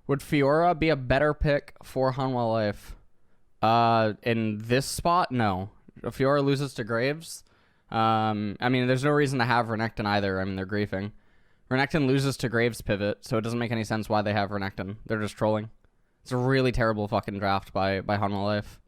Would Fiora be a better pick for Hanwha Life? In this spot, no. If Fiora loses to Graves, I mean, there's no reason to have Renekton either. I mean, they're griefing. Renekton loses to Graves pivot, so it doesn't make any sense why they have Renekton. They're just trolling. It's a really terrible fucking draft by Hanwha Life.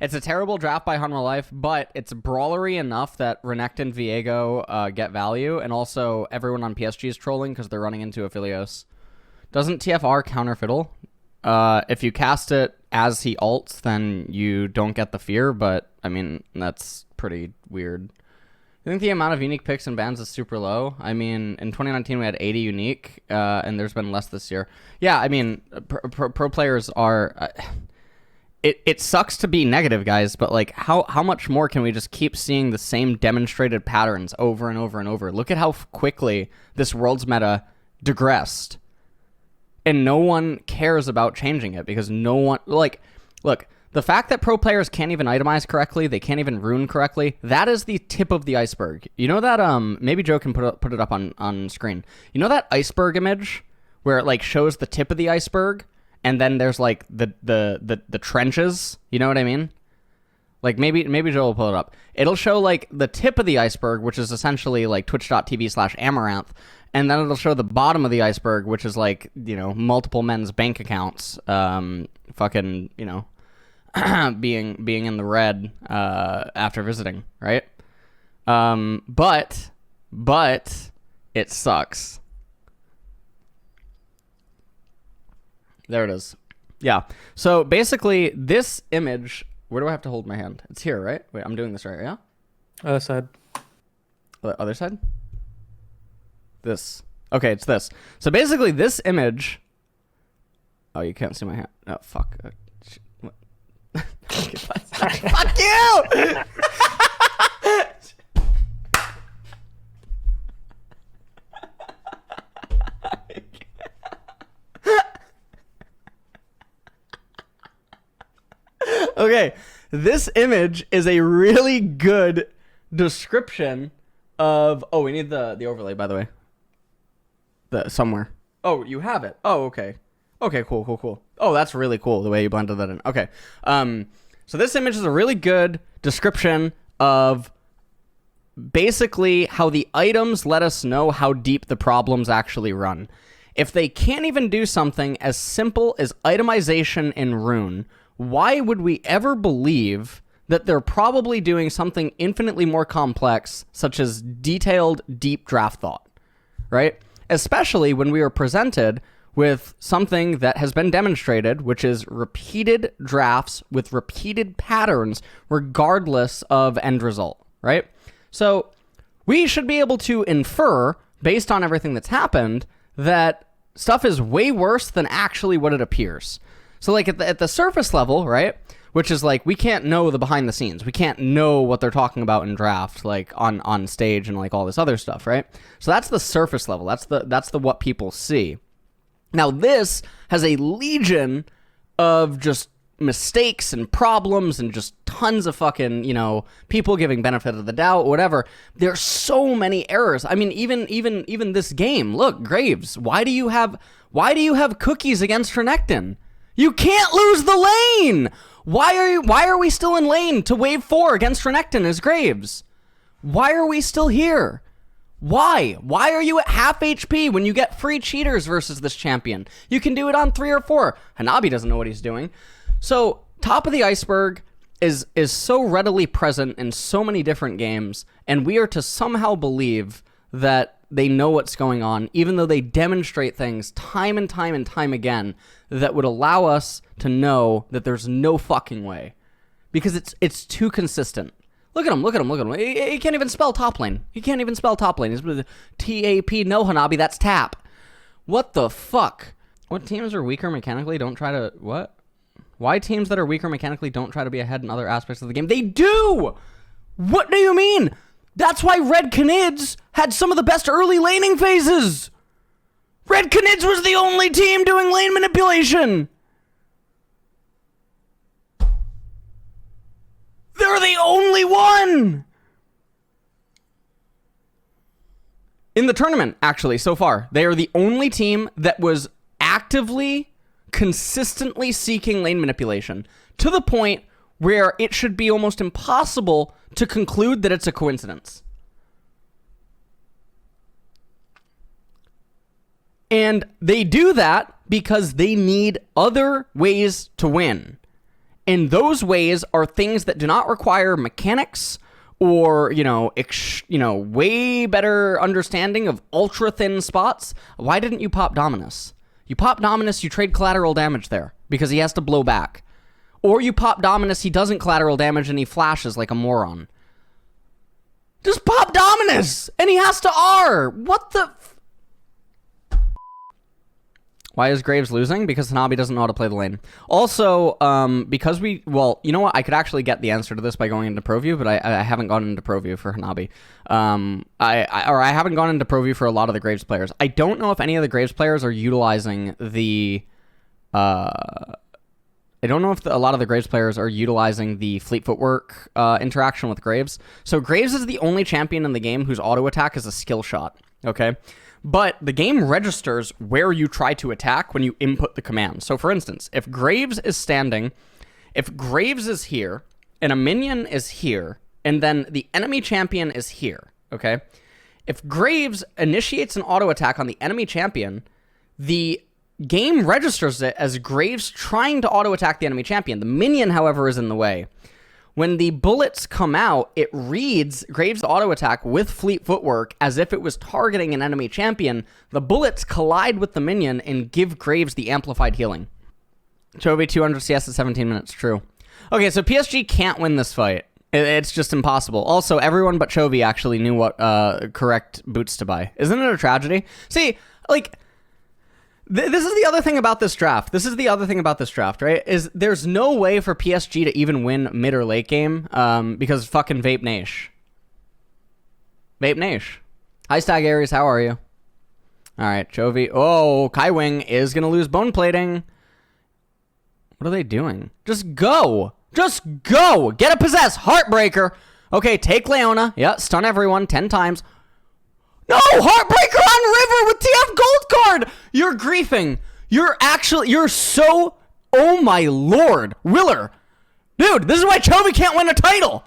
It's a terrible draft by Hanwha Life, but it's brawlery enough that Renekton, Viego get value, and also everyone on PSG is trolling because they're running into Aphelios. Doesn't TFR counter Fiddle? If you cast it as he ults, then you don't get the fear, but, I mean, that's pretty weird. I think the amount of unique picks and bans is super low. I mean, in 2019 we had 80 unique, and there's been less this year. Yeah, I mean, pro players are... It sucks to be negative, guys, but like, how much more can we just keep seeing the same demonstrated patterns over and over and over? Look at how quickly this world's meta digressed. And no one cares about changing it because no one... Like, look, the fact that pro players can't even itemize correctly, they can't even rune correctly, that is the tip of the iceberg. You know that, maybe Joe can put it up on screen. You know that iceberg image where it, like, shows the tip of the iceberg? And then there's, like, the trenches? You know what I mean? Like, maybe Joe will pull it up. It'll show, like, the tip of the iceberg, which is essentially, like, twitch.tv/amaranth. And then it'll show the bottom of the iceberg, which is, like, you know, multiple men's bank accounts. Fucking, you know, being in the red after visiting, right? But it sucks. There it is. Yeah. So basically, this image... Where do I have to hold my hand? It's here, right? Wait, I'm doing this right, yeah? Other side. The other side? This. Okay, it's this. So basically, this image... Oh, you can't see my hand. Oh, fuck. What? Fuck you! Okay, this image is a really good description of... Oh, we need the overlay, by the way. Somewhere. Oh, you have it. Oh, okay. Okay, cool. Oh, that's really cool, the way you blended that in. Okay. So this image is a really good description of basically how the items let us know how deep the problems actually run. If they can't even do something as simple as itemization in Rune, why would we ever believe that they're probably doing something infinitely more complex, such as detailed, deep draft thought, right? Especially when we are presented with something that has been demonstrated, which is repeated drafts with repeated patterns, regardless of end result, right? So we should be able to infer, based on everything that's happened, that stuff is way worse than actually what it appears. So, like, at the surface level, right, which is, like, we can't know the behind the scenes. We can't know what they're talking about in draft, like, on stage and, like, all this other stuff, right? So that's the surface level. That's the what people see. Now, this has a legion of just mistakes and problems and just tons of fucking, you know, people giving benefit of the doubt, whatever. There's so many errors. I mean, even this game. Look, Graves, why do you have cookies against Renekton? You can't lose the lane! Why are we still in lane to wave 4 against Renekton as Graves? Why are we still here? Why? Why are you at half HP when you get free cheaters versus this champion? You can do it on 3 or 4. Hanabi doesn't know what he's doing. So, top of the iceberg is so readily present in so many different games, and we are to somehow believe that they know what's going on, even though they demonstrate things time and time and time again that would allow us to know that there's no fucking way. Because it's too consistent. Look at him. He can't even spell top lane. He's TAP, no Hanabi, that's tap. What the fuck? What teams are weaker mechanically don't try to... What? Why teams that are weaker mechanically don't try to be ahead in other aspects of the game? They do! What do you mean? That's why Red Canids had some of the best early laning phases! Red Canids was the only team doing lane manipulation! They're the only one! In the tournament, actually, so far. They are the only team that was actively consistently seeking lane manipulation to the point where it should be almost impossible to conclude that it's a coincidence. And they do that because they need other ways to win. And those ways are things that do not require mechanics or, way better understanding of ultra thin spots. Why didn't you pop Dominus? You pop Dominus, you trade collateral damage there because he has to blow back. Or you pop Dominus, he doesn't collateral damage and he flashes like a moron. Just pop Dominus and he has to R. What the... Why is Graves losing? Because Hanabi doesn't know how to play the lane. Also, because you know what? I could actually get the answer to this by going into ProView, but I haven't gone into ProView for Hanabi. I haven't gone into ProView for a lot of the Graves players. I don't know if any of the Graves players are utilizing the... I don't know if a lot of the Graves players are utilizing the Fleet Footwork interaction with Graves. So Graves is the only champion in the game whose auto attack is a skill shot, okay? But the game registers where you try to attack when you input the command. So for instance, if Graves is here, and a minion is here, and then the enemy champion is here, okay? If Graves initiates an auto attack on the enemy champion, the game registers it as Graves trying to auto attack the enemy champion. The minion, however, is in the way. When the bullets come out, it reads Graves' auto attack with Fleet Footwork as if it was targeting an enemy champion. The bullets collide with the minion and give Graves the amplified healing. Chovy 200 CS at 17 minutes. True. Okay, so PSG can't win this fight. It's just impossible. Also, everyone but Chovy actually knew what correct boots to buy. Isn't it a tragedy? See, like... This is the other thing about this draft. Right? Is there's no way for PSG to even win mid or late game because fucking Vape Nash. Hi, Stag Aries. How are you? All right, Chovy. Oh, Kai Wing is going to lose bone plating. What are they doing? Just go. Get a possess. Heartbreaker. Okay, take Leona. Yeah, stun everyone 10 times. No! Heartbreaker on River with TF Gold card! You're griefing. You're so... Oh my lord. Willer. Dude, this is why Chovy can't win a title.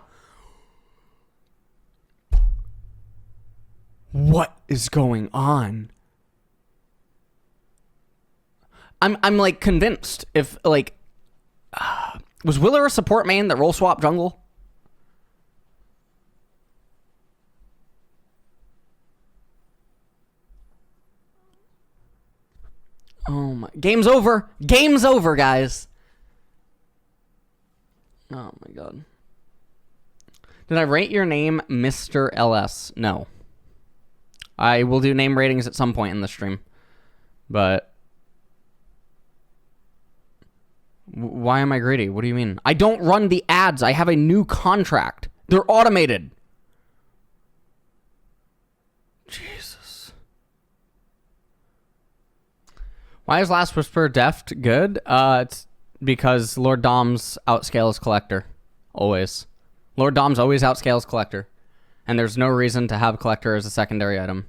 What is going on? I'm like convinced if like... was Willer a support main that role swap jungle? Oh my... Game's over, guys. Oh my god. Did I rate your name Mr. LS? No. I will do name ratings at some point in the stream. But... why am I greedy? What do you mean? I don't run the ads. I have a new contract. They're automated. Jesus. Why is Last Whisper deft good? It's because Lord Dom's outscales Collector. Always. Lord Dom's always outscales Collector. And there's no reason to have Collector as a secondary item.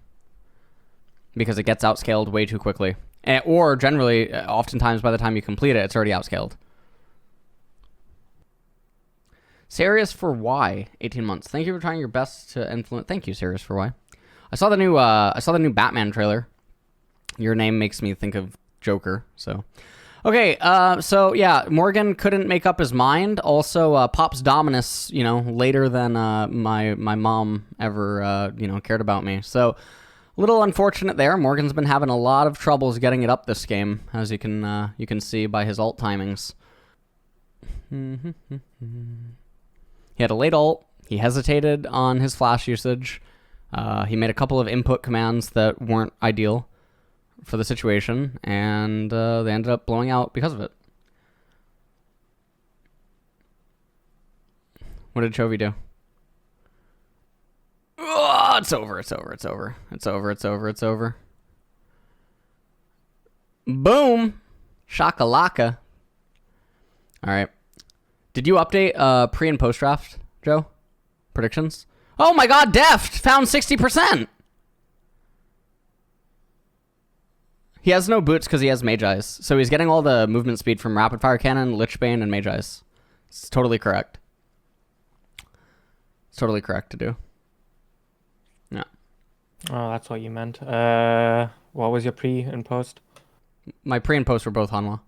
Because it gets outscaled way too quickly. Or generally, oftentimes by the time you complete it, it's already outscaled. Serious for Y, 18 months. Thank you for trying your best to influence... Thank you, Serious for Y. I saw the new Batman trailer. Your name makes me think of Joker, so... Okay, so yeah, Morgan couldn't make up his mind. Also, Pops Dominus, later than my mom ever, cared about me. So, a little unfortunate there. Morgan's been having a lot of troubles getting it up this game, as you can see by his ult timings. He had a late ult. He hesitated on his flash usage. He made a couple of input commands that weren't ideal for the situation, and they ended up blowing out because of it. What did Chovy do? Oh, it's over. Boom! Shakalaka. Alright. Did you update pre- and post-draft, Joe? Predictions? Oh my god, Deft! Found 60%! He has no boots because he has Mage Eyes. So he's getting all the movement speed from Rapid Fire Cannon, Lich Bane, and Mage Eyes. It's totally correct. It's totally correct to do. Yeah. Oh, that's what you meant. What was your pre and post? My pre and post were both Hanwha.